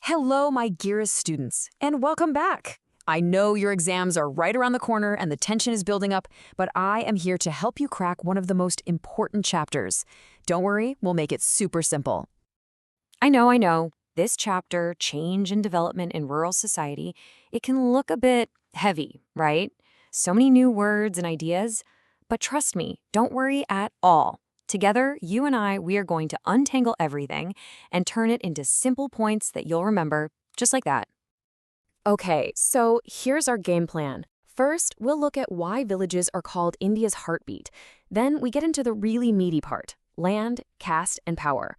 Hello, my dearest students, and welcome back. I know your exams are right around the corner and the tension is building up, but I am here to help you crack one of the most important chapters. Don't worry, we'll make it super simple. I know. This chapter, Change and Development in Rural Society, it can look a bit heavy, right? So many new words and ideas. But trust me, don't worry at all. Together, you and I, we are going to untangle everything and turn it into simple points that you'll remember, just like that. Okay, so here's our game plan. First, we'll look at why villages are called India's heartbeat. Then we get into the really meaty part, land, caste, and power.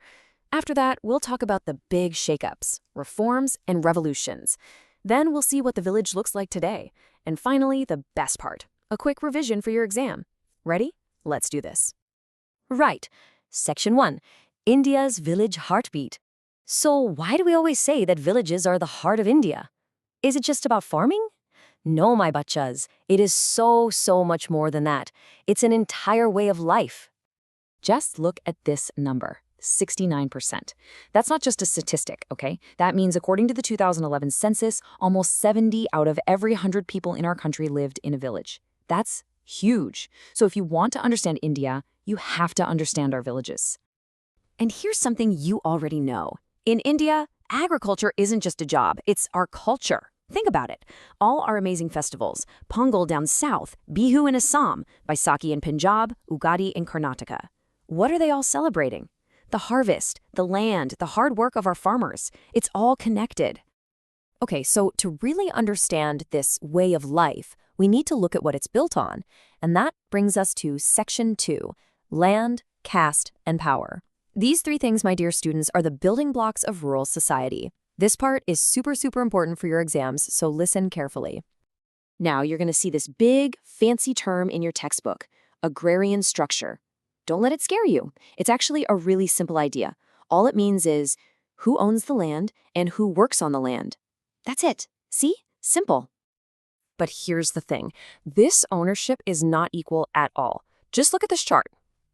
After that, we'll talk about the big shakeups, reforms, and revolutions. Then we'll see what the village looks like today. And finally, the best part, a quick revision for your exam. Ready? Let's do this. Right. Section 1. India's village heartbeat. So why do we always say that villages are the heart of India? Is it just about farming? No, my bachas. It is so much more than that. It's an entire way of life. Just look at this number, 69%. That's not just a statistic, okay? That means according to the 2011 census, almost 70 out of every 100 people in our country lived in a village. That's huge. So if you want to understand India, you have to understand our villages. And here's something you already know. In India, agriculture isn't just a job, it's our culture. Think about it. All our amazing festivals, Pongal down south, Bihu in Assam, Baisakhi in Punjab, Ugadi in Karnataka. What are they all celebrating? The harvest, the land, the hard work of our farmers. It's all connected. Okay, so to really understand this way of life, we need to look at what it's built on. And that brings us to Section 2, Land, Caste, and Power. These three things, my dear students, are the building blocks of rural society. This part is super important for your exams, so listen carefully. Now you're going to see this big, fancy term in your textbook, agrarian structure. Don't let it scare you. It's actually a really simple idea. All it means is who owns the land and who works on the land. That's it. See? Simple. But here's the thing. This ownership is not equal at all. Just look at this chart.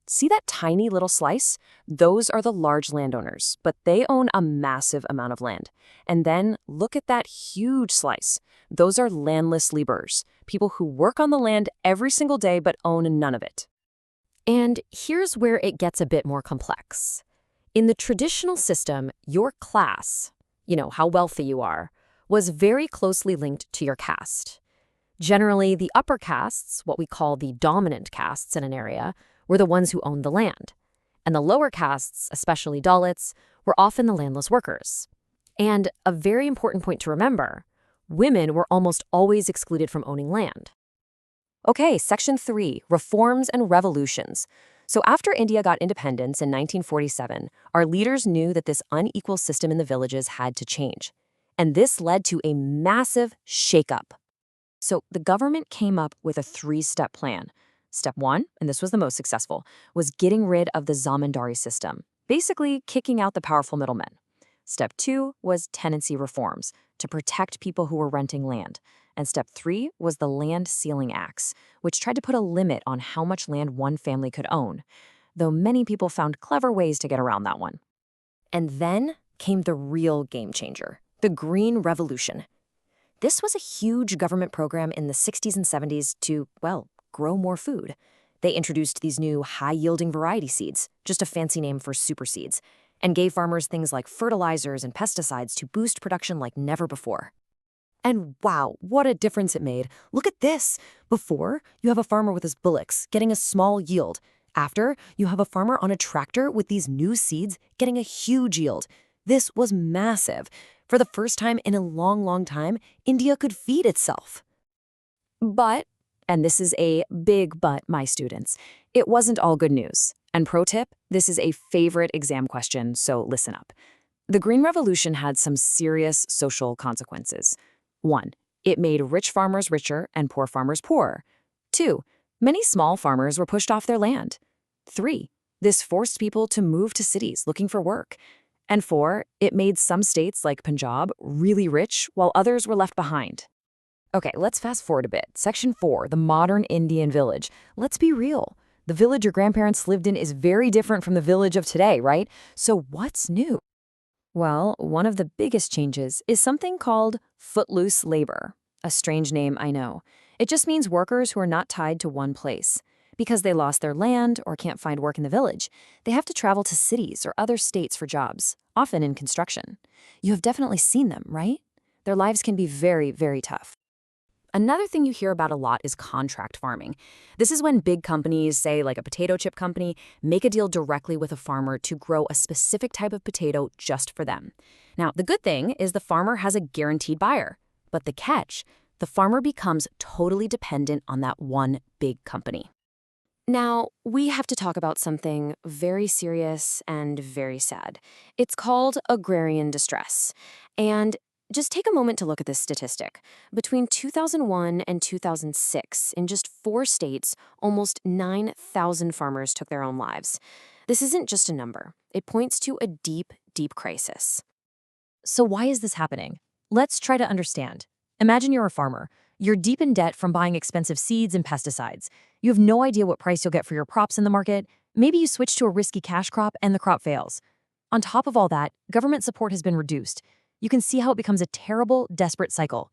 See that tiny little slice? Those are the large landowners, but they own a massive amount of land. And then look at that huge slice. Those are landless laborers, people who work on the land every single day but own none of it. And here's where it gets a bit more complex. In the traditional system, your class, how wealthy you are, was very closely linked to your caste. Generally, the upper castes, what we call the dominant castes in an area, were the ones who owned the land. And the lower castes, especially Dalits, were often the landless workers. And a very important point to remember, women were almost always excluded from owning land. Okay, Section 3, Reforms and Revolutions. So after India got independence in 1947, our leaders knew that this unequal system in the villages had to change. And this led to a massive shakeup. So the government came up with a three-step plan. Step 1, and this was the most successful, was getting rid of the zamindari system, basically kicking out the powerful middlemen. Step 2 was tenancy reforms to protect people who were renting land. And step 3 was the Land Ceiling Acts, which tried to put a limit on how much land one family could own, though many people found clever ways to get around that one. And then came the real game changer, the Green Revolution. This was a huge government program in the 60s and 70s to, grow more food. They introduced these new high-yielding variety seeds, just a fancy name for super seeds, and gave farmers things like fertilizers and pesticides to boost production like never before. And wow, what a difference it made. Look at this. Before, you have a farmer with his bullocks getting a small yield. After, you have a farmer on a tractor with these new seeds getting a huge yield. This was massive. For the first time in a long time, India could feed itself. But, and this is a big but, my students, it wasn't all good news. And pro tip, this is a favorite exam question, so listen up. The Green Revolution had some serious social consequences. 1, it made rich farmers richer and poor farmers poorer. 2, many small farmers were pushed off their land. 3, this forced people to move to cities looking for work. And 4, it made some states like Punjab really rich while others were left behind. Okay, let's fast forward a bit. Section 4, the modern Indian village. Let's be real. The village your grandparents lived in is very different from the village of today, right? So what's new? Well, one of the biggest changes is something called Footloose Labor. A strange name, I know. It just means workers who are not tied to one place. Because they lost their land or can't find work in the village, they have to travel to cities or other states for jobs, often in construction. You have definitely seen them, right? Their lives can be very, very tough. Another thing you hear about a lot is contract farming. This is when big companies, say like a potato chip company, make a deal directly with a farmer to grow a specific type of potato just for them. Now, the good thing is the farmer has a guaranteed buyer. But the catch, the farmer becomes totally dependent on that one big company. Now, we have to talk about something very serious and very sad. It's called agrarian distress. And just take a moment to look at this statistic. Between 2001 and 2006, in just 4 states, almost 9,000 farmers took their own lives. This isn't just a number. It points to a deep, deep crisis. So why is this happening? Let's try to understand. Imagine you're a farmer. You're deep in debt from buying expensive seeds and pesticides. You have no idea what price you'll get for your crops in the market. Maybe you switch to a risky cash crop and the crop fails. On top of all that, government support has been reduced. You can see how it becomes a terrible, desperate cycle.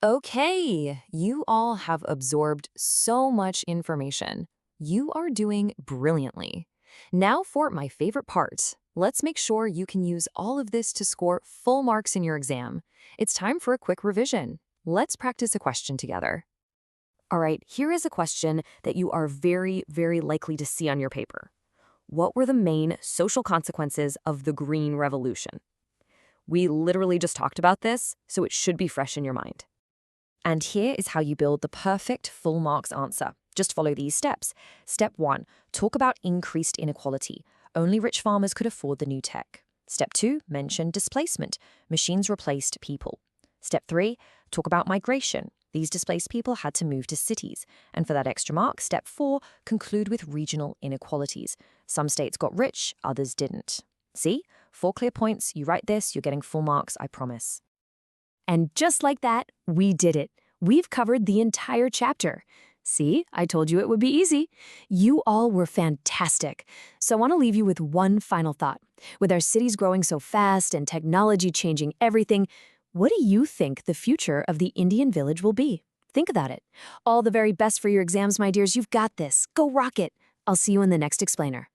Okay, you all have absorbed so much information. You are doing brilliantly. Now for my favorite part. Let's make sure you can use all of this to score full marks in your exam. It's time for a quick revision. Let's practice a question together. All right, here is a question that you are very, very likely to see on your paper. What were the main social consequences of the Green Revolution? We literally just talked about this, so it should be fresh in your mind. And here is how you build the perfect full marks answer. Just follow these steps. Step 1, talk about increased inequality. Only rich farmers could afford the new tech. Step 2, mention displacement. Machines replaced people. Step 3, talk about migration. These displaced people had to move to cities. And for that extra mark, step 4, conclude with regional inequalities. Some states got rich, others didn't. See? 4 clear points. You write this, you're getting full marks, I promise. And just like that, we did it. We've covered the entire chapter. See, I told you it would be easy. You all were fantastic. So I want to leave you with one final thought. With our cities growing so fast and technology changing everything, what do you think the future of the Indian village will be? Think about it. All the very best for your exams, my dears. You've got this. Go rock it. I'll see you in the next explainer.